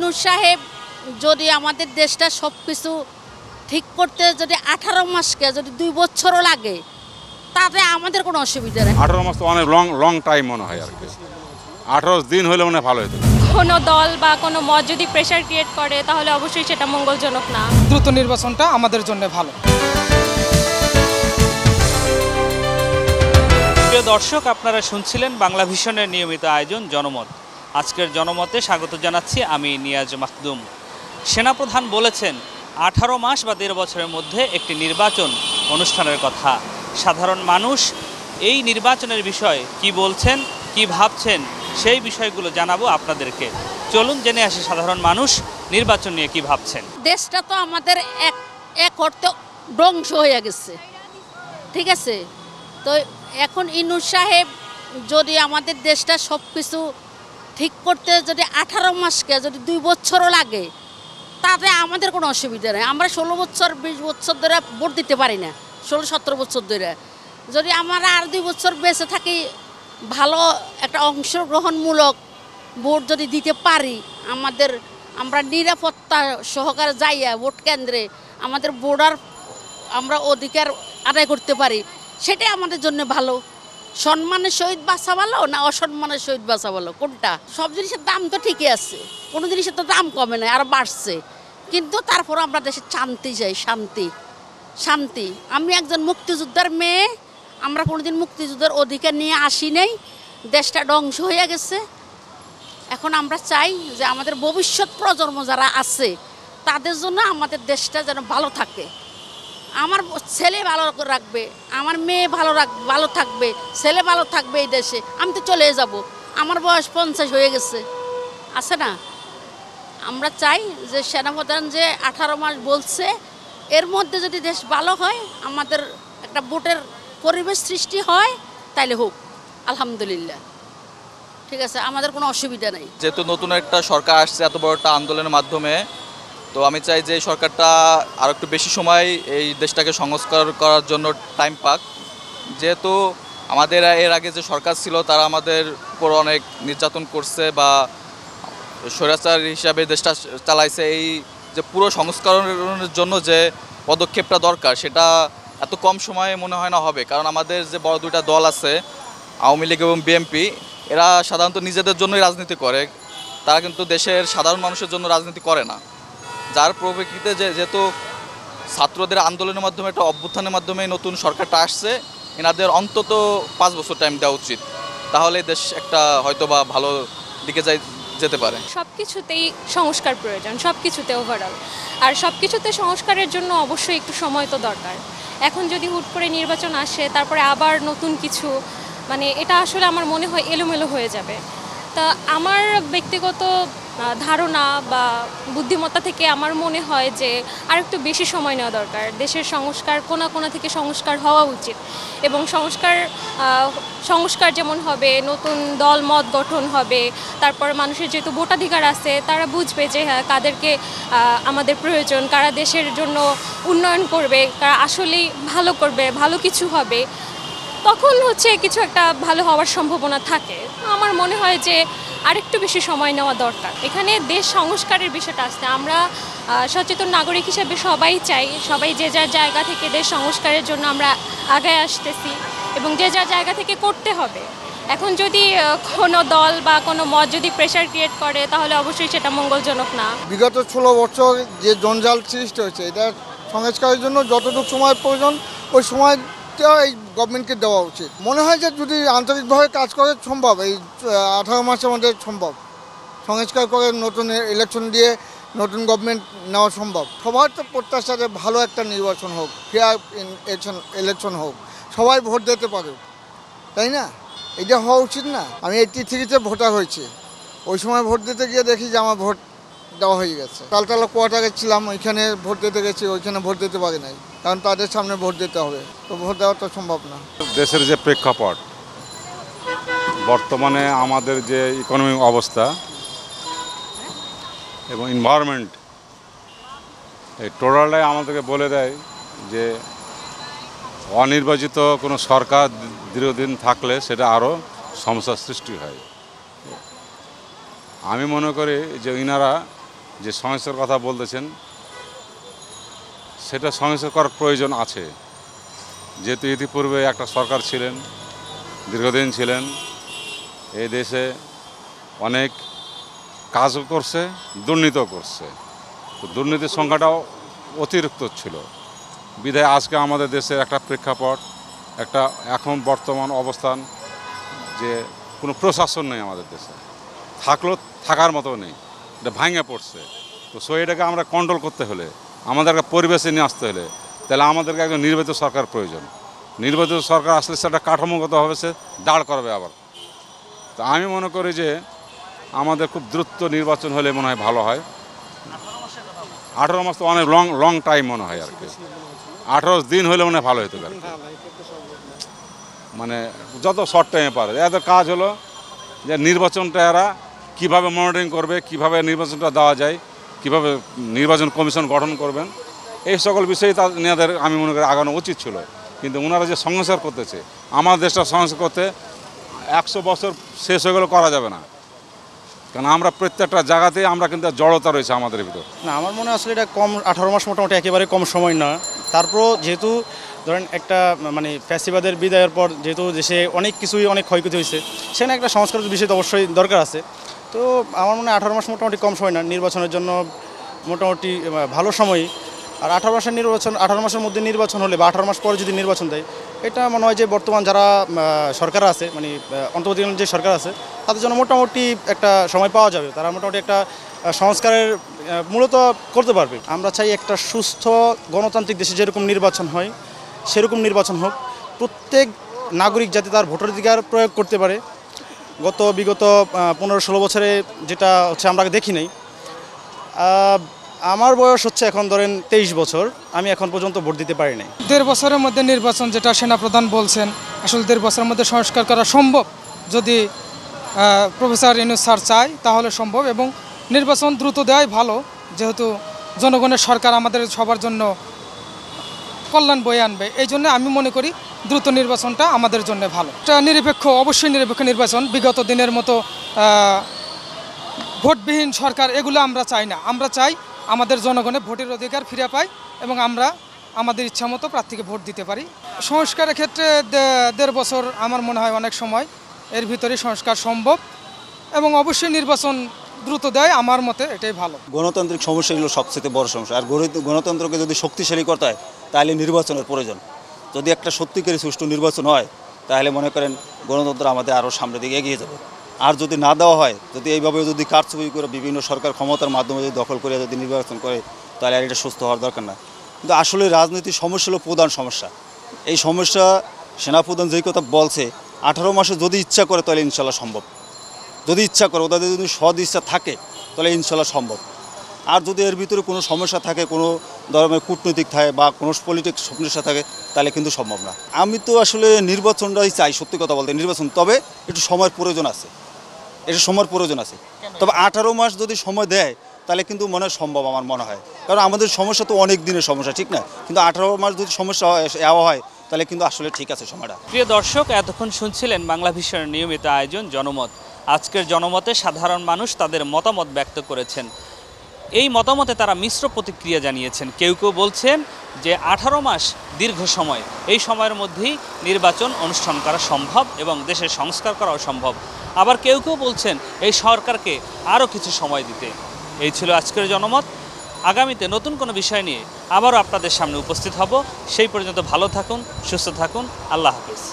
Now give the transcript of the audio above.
ইউনূস সাহেব যদি আমাদের দেশটা সব কিছু ঠিক করতে যদি 18 মাসকে যদি 2 বছরও লাগে তাতে আমাদের কোনো অসুবিধা নেই। 18 মাস তো অনেক লং টাইম মনে হয় আর কি। 18 দিন হলে মনে হয় ভালো হতো। কোনো দল বা কোনো মত যদি প্রেশার ক্রিয়েট করে তাহলে অবশ্যই সেটা মঙ্গলজনক না। দ্রুত নির্বাচনটা আমাদের জন্য ভালো। প্রিয় দর্শক, আপনারা শুনছিলেন বাংলা ভিশনের নিয়মিত আয়োজন জনমত। আজকের জনমতে স্বাগত জানাচ্ছি আমি নিয়াজ মাখদুম। সেনাপ্রধান বলেছেন 18 মাস বা 1.5 বছরের মধ্যে একটি নির্বাচন অনুষ্ঠানের কথা। সাধারণ মানুষ এই নির্বাচনের বিষয়ে কি বলছেন, কি ভাবছেন, সেই বিষয়গুলো জানাবো আপনাদেরকে। চলুন জেনে আসি সাধারণ মানুষ নির্বাচন নিয়ে কি ভাবছেন। দেশটা তো আমাদের এক অর্থে ধ্বংস হয়ে গেছে, ঠিক আছে? তো এখন ইউনূস সাহেব যদি আমাদের দেশটা সব কিছু ঠিক করতে যদি 18 মাসকে যদি 2 বছরও লাগে তাতে আমাদের কোনো অসুবিধা নেই। আমরা 16 বছর 20 বছর ধরে ভোট দিতে পারি না, 16-17 বছর ধরে। যদি আমরা আর 2 বছর বেঁচে থাকি, ভালো একটা অংশগ্রহণমূলক ভোট যদি দিতে পারি, আমরা নিরাপত্তা সহকারে যাইয়া ভোট কেন্দ্রে আমাদের ভোটার আমরা অধিকার আদায় করতে পারি, সেটাই আমাদের জন্য ভালো। সম্মানের সহিত বাঁচা ভালো না অসম্মানের সহিত বাঁচা ভালো, কোনটা? সব জিনিসের দাম তো ঠিকই আছে, কোনো জিনিসের তো দাম কমে নাই, আরও বাড়ছে। কিন্তু তারপর আমরা দেশে শান্তি চাই, শান্তি। আমি একজন মুক্তিযোদ্ধার মেয়ে, আমরা কোনোদিন মুক্তিযুদ্ধের অধিকার নিয়ে আসি নাই, দেশটা ধ্বংস হয়ে গেছে। এখন আমরা চাই যে আমাদের ভবিষ্যৎ প্রজন্ম যারা আছে তাদের জন্য আমাদের দেশটা যেন ভালো থাকে। আমার ছেলে ভালো রাখবে, আমার মেয়ে ভালো থাকবে, ছেলে ভালো থাকবে এই দেশে। আমি তো চলে যাব, আমার বয়স 50 হয়ে গেছে, আছে না? আমরা চাই যে সেনাপ্রধান যে 18 মাস বলছে, এর মধ্যে যদি দেশ ভালো হয়, আমাদের একটা ভোটের পরিবেশ সৃষ্টি হয়, তাইলে হোক, আলহামদুলিল্লাহ, ঠিক আছে, আমাদের কোনো অসুবিধা নেই। যেহেতু নতুন একটা সরকার আসছে এত বড় একটা আন্দোলনের মাধ্যমে, তো আমি চাই যে সরকারটা আর একটু বেশি সময় এই দেশটাকে সংস্কার করার জন্য টাইম পাক। যেহেতু আমাদের এর আগে যে সরকার ছিল তারা আমাদের উপর অনেক নির্যাতন করছে বা স্বৈরাচার হিসাবে দেশটা চালাইছে, এই যে পুরো সংস্করণের জন্য যে পদক্ষেপটা দরকার সেটা এত কম সময়ে মনে হয় না হবে। কারণ আমাদের যে বড় দুইটা দল আছে, আওয়ামী লীগ এবং বিএনপি, এরা সাধারণত নিজেদের জন্যই রাজনীতি করে, তারা কিন্তু দেশের সাধারণ মানুষের জন্য রাজনীতি করে না। যার পরিপ্রেক্ষিতে যেহেতু ছাত্রদের আন্দোলনের মাধ্যমে একটা অভ্যুত্থানের মাধ্যমে নতুন সরকারটা আসছে, এনাদের অন্তত 5 বছর টাইম দেওয়া উচিত, তাহলে দেশ একটা হয়তো বা ভালো দিকে যেতে পারে। সব কিছুতেই সংস্কার প্রয়োজন, সব কিছুতে ওভারঅল। আর সব কিছুতে সংস্কারের জন্য অবশ্যই একটু সময় তো দরকার। এখন যদি হুট করে নির্বাচন আসে তারপরে আবার নতুন কিছু, মানে এটা আসলে আমার মনে হয় এলোমেলো হয়ে যাবে। তা আমার ব্যক্তিগত ধারণা বা বুদ্ধিমত্তা থেকে আমার মনে হয় যে আর একটু বেশি সময় নেওয়া দরকার। দেশের সংস্কার কোনা থেকে সংস্কার হওয়া উচিত, এবং সংস্কার যেমন হবে, নতুন দল মত গঠন হবে, তারপর মানুষের যেহেতু ভোটাধিকার আছে তারা বুঝবে যে হ্যাঁ কাদেরকে আমাদের প্রয়োজন, কারা দেশের জন্য উন্নয়ন করবে, কারা আসলেই ভালো করবে, ভালো কিছু হবে, তখন কিছু একটা ভালো হওয়ার সম্ভাবনা থাকে। আমার মনে হয় যে আরেকটু বেশি সময় নেওয়া দরকার। এখানে দেশ সংস্কারের বিষয়টা আসছে, আমরা সচেতন নাগরিক হিসেবে সবাই যে যার জায়গা থেকে দেশ সংস্কারের জন্য আমরা আগায় আসতেছি, এবং যে যার জায়গা থেকে করতে হবে। এখন যদি কোনো দল বা কোনো মত যদি প্রেশার ক্রিয়েট করে তাহলে অবশ্যই সেটা মঙ্গলজনক না। বিগত 16 বছর যে জঞ্জাল সৃষ্টি হয়েছে, এটা সংস্কারের জন্য যতটুকু সময় প্রয়োজন ওই সময় এই গভর্নমেন্টকে দেওয়া উচিত। মনে হয় যে যদি আন্তরিকভাবে কাজ করে সম্ভব, এই 18 মাসের মধ্যে সম্ভব সংস্কার করে নতুন ইলেকশন দিয়ে নতুন গভর্নমেন্ট নেওয়া সম্ভব। সবার তো প্রত্যাশা যে ভালো একটা নির্বাচন হোক, ফেয়ার ইলেকশন হোক, সবাই ভোট দিতে পারে, তাই না? এটা হওয়া উচিত না? আমি 83-তে ভোটার হয়েছি, ওই সময় ভোট দিতে গিয়ে দেখি যে আমার ভোট দেওয়া হয়ে গেছে। তালতলা কোয়ার্টারে ছিলাম, ওইখানে ভোট দিতে গেছি, ওইখানে ভোট দিতে পারি নাই, কারণ তাদের সামনে ভোট দিতে হবে, তো ভোট দেওয়া তো সম্ভব না। দেশের যে প্রেক্ষাপট, বর্তমানে আমাদের যে ইকোনমিক অবস্থা এবং এনভায়রনমেন্ট, এই টোটালটাই আমাদেরকে বলে দেয় যে অনির্বাচিত কোনো সরকার দীর্ঘদিন থাকলে সেটা আরও সমস্যার সৃষ্টি হয়। আমি মনে করি যে ইনারা যে সংস্কার কথা বলতেছেন সেটা সংস্কার করার প্রয়োজন আছে, যেহেতু ইতিপূর্বে একটা সরকার ছিলেন, দীর্ঘদিন ছিলেন, এই দেশে অনেক কাজও করছে, দুর্নীতিও করছে। তো দুর্নীতির সংখ্যাটাও অতিরিক্ত ছিল, বিধায় আজকে আমাদের দেশের একটা প্রেক্ষাপট, একটা এখন বর্তমান অবস্থান যে কোনো প্রশাসন নেই আমাদের দেশে, থাকলেও থাকার মতো নেই, এটা ভাঙে পড়ছে। তো এটাকে আমরা কন্ট্রোল করতে হলে, আমাদেরকে পরিবেশে নিয়ে আসতে হলে, তাহলে আমাদেরকে একজন নির্বাচিত সরকার প্রয়োজন। নির্বাচিত সরকার আসলে সেটা কাঠামোগতভাবে সে দাঁড় করবে আবার। তো আমি মনে করি যে আমাদের খুব দ্রুত নির্বাচন হলে মনে হয় ভালো হয়। 18 মাস তো অনেক লং টাইম মনে হয় আর কি, 18 দিন হলে মনে হয় ভালো হতে পারে, মানে যত শর্ট টাইমে পারে। এদের কাজ হলো যে নির্বাচনটা এরা কীভাবে মনিটরিং করবে, কিভাবে নির্বাচনটা দেওয়া যায়, কিভাবে নির্বাচন কমিশন গঠন করবেন, এই সকল বিষয়ে তাদের আমি মনে করি আগানো উচিত ছিল। কিন্তু ওনারা যে সংস্কার করতেছে, আমার দেশটা সংস্কার করতে 100 বছর শেষ হয়ে গেলে করা যাবে না, কারণ আমরা প্রত্যেকটা জায়গাতেই আমরা কিন্তু জড়তা রয়েছে আমাদের ভিতর। না, আমার মনে হয় আসলে এটা কম, 18 মাস মোটামুটি একেবারে কম সময় না। তারপরও যেহেতু ধরেন একটা মানে ফ্যাসিবাদের বিদায়ের পর যেহেতু দেশে অনেক কিছুই অনেক ক্ষয়ক্ষতি হয়েছে, সেখানে একটা সংস্কারের বিষয় তো অবশ্যই দরকার আছে। তো আমার মনে হয় 18 মাস মোটামুটি কম সময় না, নির্বাচনের জন্য মোটামুটি ভালো সময়। আর 18 মাসের মধ্যে নির্বাচন হলে বা 18 মাস পরে যদি নির্বাচন দেয়, এটা মনে হয় যে বর্তমান যারা সরকার আছে, মানে অন্তর্বর্তীকালীন যে সরকার আছে, তাদের জন্য মোটামুটি একটা সময় পাওয়া যাবে, তারা মোটামুটি একটা সংস্কারের মূলত করতে পারবে। আমরা চাই একটা সুস্থ গণতান্ত্রিক দেশে যেরকম নির্বাচন হয় সেরকম নির্বাচন হোক, প্রত্যেক নাগরিক যাতে তার ভোটাধিকার প্রয়োগ করতে পারে। বিগত 15-16 বছরে যেটা হচ্ছে আমরা দেখি নাই। আমার বয়স হচ্ছে এখন ধরেন 23 বছর, আমি এখন পর্যন্ত ভোট দিতে পারি নাই। 1.5 বছরের মধ্যে নির্বাচন, যেটা সেনাপ্রধান বলছেন, আসলে 1.5 বছরের মধ্যে সংস্কার করা সম্ভব। যদি প্রফেসর ইউনূস স্যার চায় তাহলে সম্ভব, এবং নির্বাচন দ্রুত দেওয়াই ভালো, যেহেতু জনগণের সরকার আমাদের সবার জন্য কল্যাণ বয়ে আনবে। এই জন্য আমি মনে করি দ্রুত নির্বাচনটা আমাদের জন্য ভালো। এটা নিরপেক্ষ, অবশ্যই নিরপেক্ষ নির্বাচন। বিগত দিনের মতো ভোটবিহীন সরকার এগুলো আমরা চাই না। আমরা চাই আমাদের জনগণের ভোটের অধিকার ফিরে পায় এবং আমরা আমাদের ইচ্ছা মতো প্রার্থীকে ভোট দিতে পারি। সংস্কারের ক্ষেত্রে 1.5 বছর আমার মনে হয় অনেক সময়, এর ভিতরে সংস্কার সম্ভব, এবং অবশ্যই নির্বাচন দ্রুত দেয়, আমার মতে এটাই ভালো। গণতান্ত্রিক সমস্যাগুলো সবচেয়ে বড় সমস্যা। আর গণতন্ত্রকে যদি শক্তিশালী করতে হয় তাহলে নির্বাচনের প্রয়োজন। যদি একটা সত্যিকারী সুষ্ঠু নির্বাচন হয় তাহলে মনে করেন গণতন্ত্র আমাদের আরও সামনের দিকে এগিয়ে যাবে। আর যদি না দেওয়া হয়, যদি এইভাবে যদি কারচুপি করে বিভিন্ন সরকার ক্ষমতার মাধ্যমে যদি দখল করে যদি নির্বাচন করে, তাহলে আর এটা সুস্থ হওয়ার দরকার না। কিন্তু আসলে রাজনীতির সমস্যা হলো প্রধান সমস্যা। এই সমস্যা সেনাপ্রধান যেই কথা বলছে, 18 মাসে যদি ইচ্ছা করে তাহলে ইনশাল্লাহ সম্ভব। যদি ইচ্ছা করে, ওদের যদি সদ ইচ্ছা থাকে তাহলে ইনশাল্লাহ সম্ভব। আর যদি এর ভিতরে কোনো সমস্যা থাকে, কোনো ধরনের কূটনৈতিক থাকে বা কোনো পলিটিক্স সমস্যা থাকে, তাহলে কিন্তু সম্ভব না। আমি তো আসলে নির্বাচনটাই চাই, সত্যি কথা বলতে নির্বাচন, তবে একটু সময়ের প্রয়োজন আছে, এটা সময়ের প্রয়োজন আছে। তবে 18 মাস যদি সময় দেয় তাহলে কিন্তু মনে হয় সম্ভব, আমার মনে হয়। কারণ আমাদের সমস্যা তো অনেক দিনের সমস্যা, ঠিক না? কিন্তু 18 মাস যদি সমস্যা হয় তাহলে কিন্তু আসলে ঠিক আছে সময়টা। প্রিয় দর্শক, এতক্ষণ শুনছিলেন বাংলা ভিশনের নিয়মিত আয়োজন জনমত। আজকের জনমতে সাধারণ মানুষ তাদের মতামত ব্যক্ত করেছেন। এই মতামতে তারা মিশ্র প্রতিক্রিয়া জানিয়েছেন। কেউ কেউ বলছেন যে 18 মাস দীর্ঘ সময়, এই সময়ের মধ্যেই নির্বাচন অনুষ্ঠান করা সম্ভব এবং দেশের সংস্কার করাও সম্ভব। আবার কেউ কেউ বলছেন এই সরকারকে আরও কিছু সময় দিতে। এই ছিল আজকের জনমত। আগামীতে নতুন কোনো বিষয় নিয়ে আবারও আপনাদের সামনে উপস্থিত হব। সেই পর্যন্ত ভালো থাকুন, সুস্থ থাকুন। আল্লাহ হাফেজ।